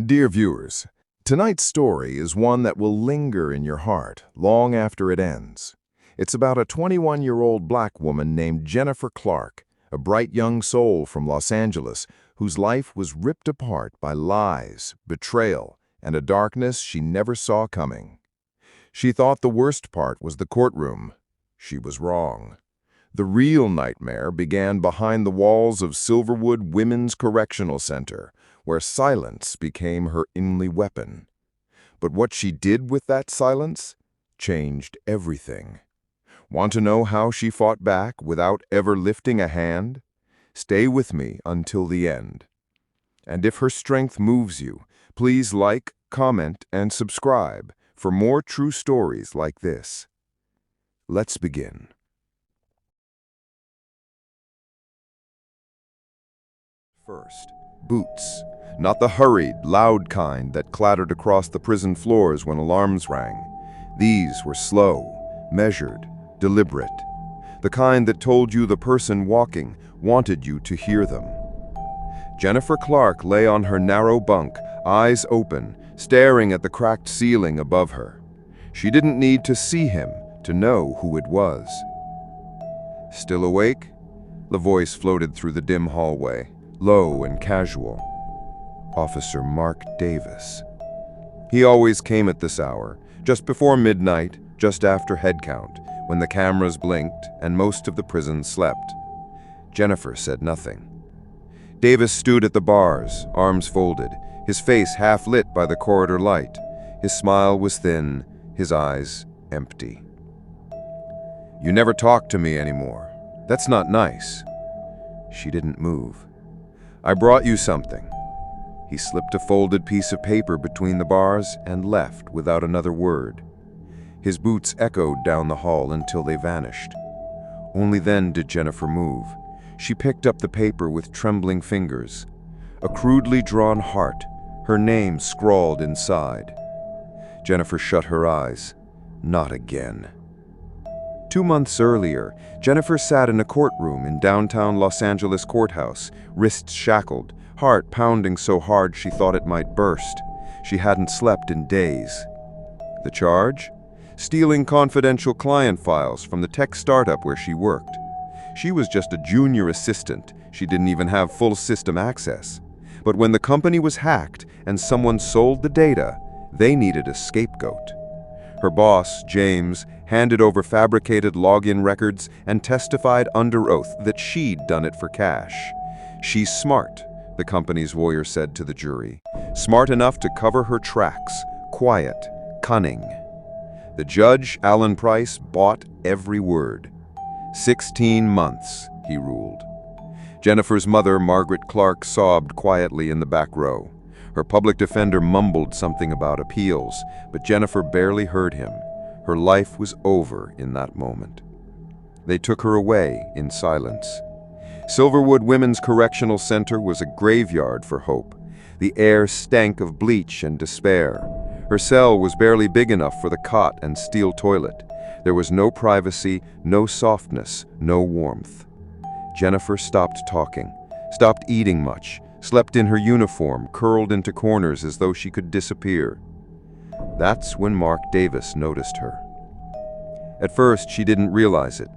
Dear viewers, tonight's story is one that will linger in your heart long after it ends. It's about a 21-year-old black woman named Jennifer Clark, a bright young soul from Los Angeles whose life was ripped apart by lies, betrayal, and a darkness she never saw coming. She thought the worst part was the courtroom. She was wrong. The real nightmare began behind the walls of Silverwood Women's Correctional Center, where silence became her only weapon. But what she did with that silence changed everything. Want to know how she fought back without ever lifting a hand? Stay with me until the end. And if her strength moves you, please like, comment, and subscribe for more true stories like this. Let's begin. First, boots. Not the hurried, loud kind that clattered across the prison floors when alarms rang. These were slow, measured, deliberate. The kind that told you the person walking wanted you to hear them. Jennifer Clark lay on her narrow bunk, eyes open, staring at the cracked ceiling above her. She didn't need to see him to know who it was. Still awake? The voice floated through the dim hallway, low and casual. Officer Mark Davis. He always came at this hour, just before midnight, just after head count, when the cameras blinked and most of the prison slept. Jennifer said nothing. Davis stood at the bars, arms folded, his face half lit by the corridor light. His smile was thin, his eyes empty. "You never talk to me anymore. That's not nice." She didn't move. "I brought you something." He slipped a folded piece of paper between the bars and left without another word. His boots echoed down the hall until they vanished. Only then did Jennifer move. She picked up the paper with trembling fingers. A crudely drawn heart, her name scrawled inside. Jennifer shut her eyes. Not again. 2 months earlier, Jennifer sat in a courtroom in downtown Los Angeles courthouse, wrists shackled, heart pounding so hard she thought it might burst. She hadn't slept in days. The charge? Stealing confidential client files from the tech startup where she worked. She was just a junior assistant. She didn't even have full system access. But when the company was hacked and someone sold the data, they needed a scapegoat. Her boss, James, handed over fabricated login records and testified under oath that she'd done it for cash. "She's smart," the company's lawyer said to the jury. "Smart enough to cover her tracks. Quiet. Cunning." The judge, Alan Price, bought every word. 16 months, he ruled. Jennifer's mother, Margaret Clark, sobbed quietly in the back row. Her public defender mumbled something about appeals, but Jennifer barely heard him. Her life was over in that moment. They took her away in silence. Silverwood Women's Correctional Center was a graveyard for hope. The air stank of bleach and despair. Her cell was barely big enough for the cot and steel toilet. There was no privacy, no softness, no warmth. Jennifer stopped talking, stopped eating much, slept in her uniform, curled into corners as though she could disappear. That's when Mark Davis noticed her. At first, she didn't realize it,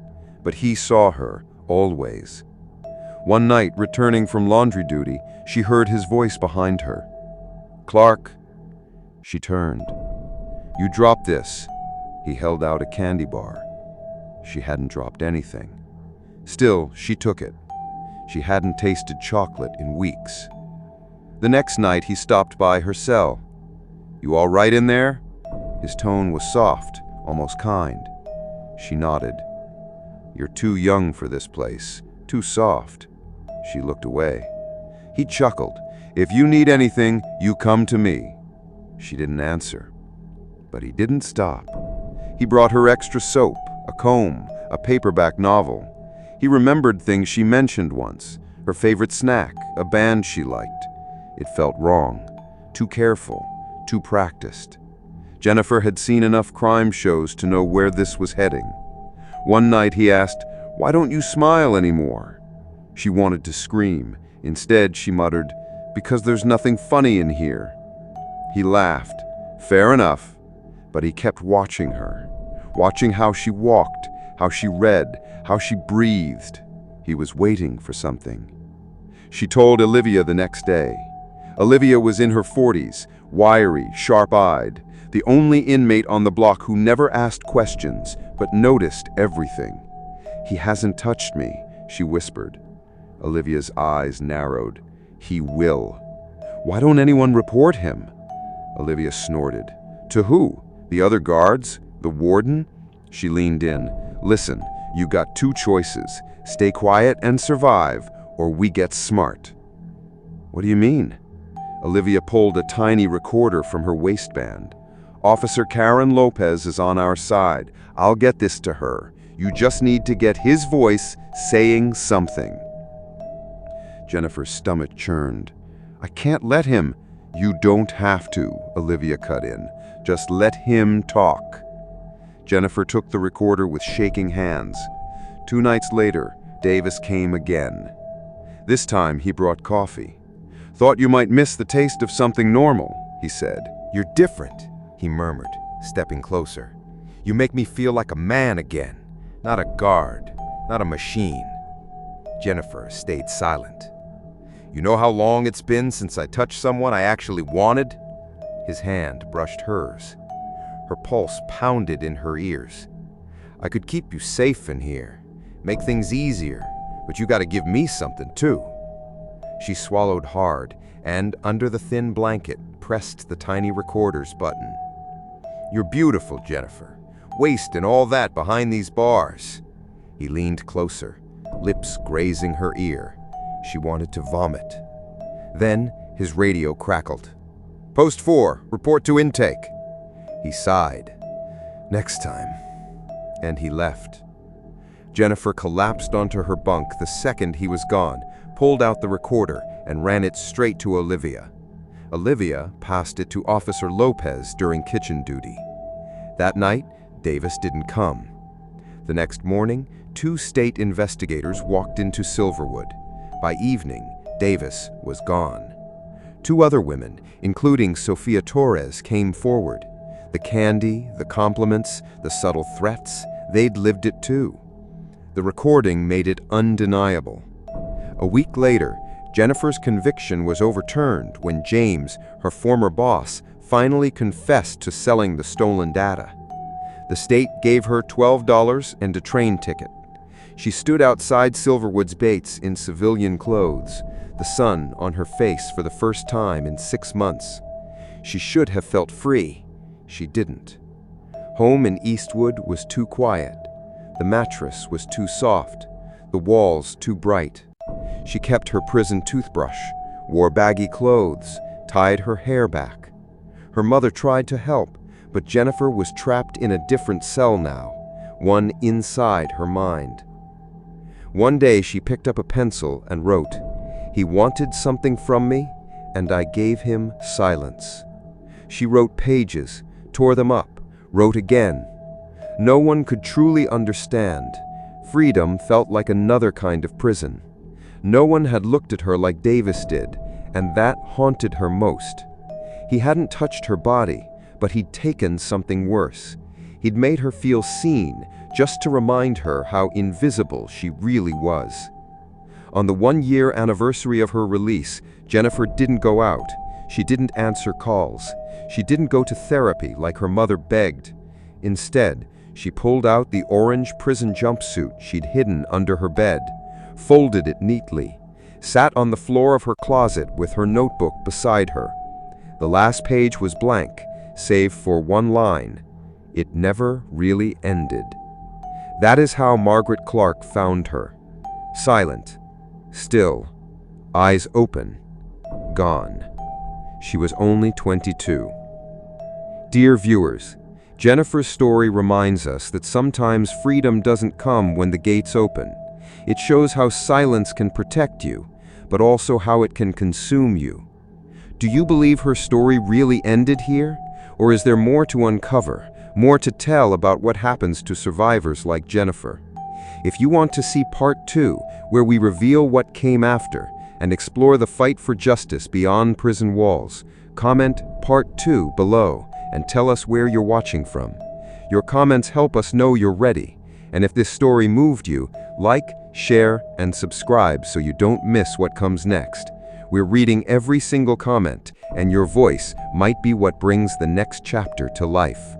but he saw her, always. One night, returning from laundry duty, she heard his voice behind her. "Clark." She turned. "You dropped this." He held out a candy bar. She hadn't dropped anything. Still, she took it. She hadn't tasted chocolate in weeks. The next night, he stopped by her cell. "You all right in there?" His tone was soft, almost kind. She nodded. "You're too young for this place, too soft." She looked away. He chuckled. "If you need anything, you come to me." She didn't answer. But he didn't stop. He brought her extra soap, a comb, a paperback novel. He remembered things she mentioned once, her favorite snack, a band she liked. It felt wrong, too careful, too practiced. Jennifer had seen enough crime shows to know where this was heading. One night he asked, "Why don't you smile anymore?" She wanted to scream. Instead, she muttered, "Because there's nothing funny in here." He laughed. Fair enough. But he kept watching her, watching how she walked, how she read, how she breathed. He was waiting for something. She told Olivia the next day. Olivia was in her 40s, wiry, sharp-eyed, the only inmate on the block who never asked questions, but noticed everything. "He hasn't touched me," she whispered. Olivia's eyes narrowed. "He will." "Why don't anyone report him?" Olivia snorted. "To who? The other guards? The warden?" She leaned in. "Listen, you got two choices. Stay quiet and survive, or we get smart." "What do you mean?" Olivia pulled a tiny recorder from her waistband. "Officer Karen Lopez is on our side. I'll get this to her. You just need to get his voice saying something." Jennifer's stomach churned. "I can't let him." "You don't have to," Olivia cut in. "Just let him talk." Jennifer took the recorder with shaking hands. 2 nights later, Davis came again. This time he brought coffee. "Thought you might miss the taste of something normal," he said. "You're different," he murmured, stepping closer. "You make me feel like a man again, not a guard, not a machine." Jennifer stayed silent. "You know how long it's been since I touched someone I actually wanted?" His hand brushed hers. Her pulse pounded in her ears. "I could keep you safe in here, make things easier, but you gotta give me something too." She swallowed hard and, under the thin blanket, pressed the tiny recorder's button. "You're beautiful, Jennifer. Waist and all that behind these bars." He leaned closer, lips grazing her ear. She wanted to vomit. Then his radio crackled. "Post 4, report to intake." He sighed. "Next time." And he left. Jennifer collapsed onto her bunk the second he was gone, pulled out the recorder, and ran it straight to Olivia. Olivia passed it to Officer Lopez during kitchen duty. That night, Davis didn't come. The next morning, 2 state investigators walked into Silverwood. By evening, Davis was gone. 2 other women, including Sophia Torres, came forward. The candy, the compliments, the subtle threats, they'd lived it too. The recording made it undeniable. A week later, Jennifer's conviction was overturned when James, her former boss, finally confessed to selling the stolen data. The state gave her $12 and a train ticket. She stood outside Silverwood's Bates in civilian clothes, the sun on her face for the first time in 6 months. She should have felt free. She didn't. Home in Eastwood was too quiet. The mattress was too soft. The walls too bright. She kept her prison toothbrush, wore baggy clothes, tied her hair back. Her mother tried to help, but Jennifer was trapped in a different cell now, one inside her mind. One day she picked up a pencil and wrote, "He wanted something from me, and I gave him silence." She wrote pages, tore them up, wrote again. No one could truly understand. Freedom felt like another kind of prison. No one had looked at her like Davis did, and that haunted her most. He hadn't touched her body, but he'd taken something worse. He'd made her feel seen, just to remind her how invisible she really was. On the 1-year anniversary of her release, Jennifer didn't go out. She didn't answer calls. She didn't go to therapy like her mother begged. Instead, she pulled out the orange prison jumpsuit she'd hidden under her bed, folded it neatly, sat on the floor of her closet with her notebook beside her. The last page was blank, save for one line. It never really ended. That is how Margaret Clark found her. Silent, still, eyes open, gone. She was only 22. Dear viewers, Jennifer's story reminds us that sometimes freedom doesn't come when the gates open. It shows how silence can protect you, but also how it can consume you. Do you believe her story really ended here? Or is there more to uncover, more to tell about what happens to survivors like Jennifer? If you want to see part 2, where we reveal what came after and explore the fight for justice beyond prison walls, Comment Part 2 below and tell us where you're watching from. Your comments help us know you're ready. And if this story moved you, like, share, and subscribe so you don't miss what comes next. We're reading every single comment, and your voice might be what brings the next chapter to life.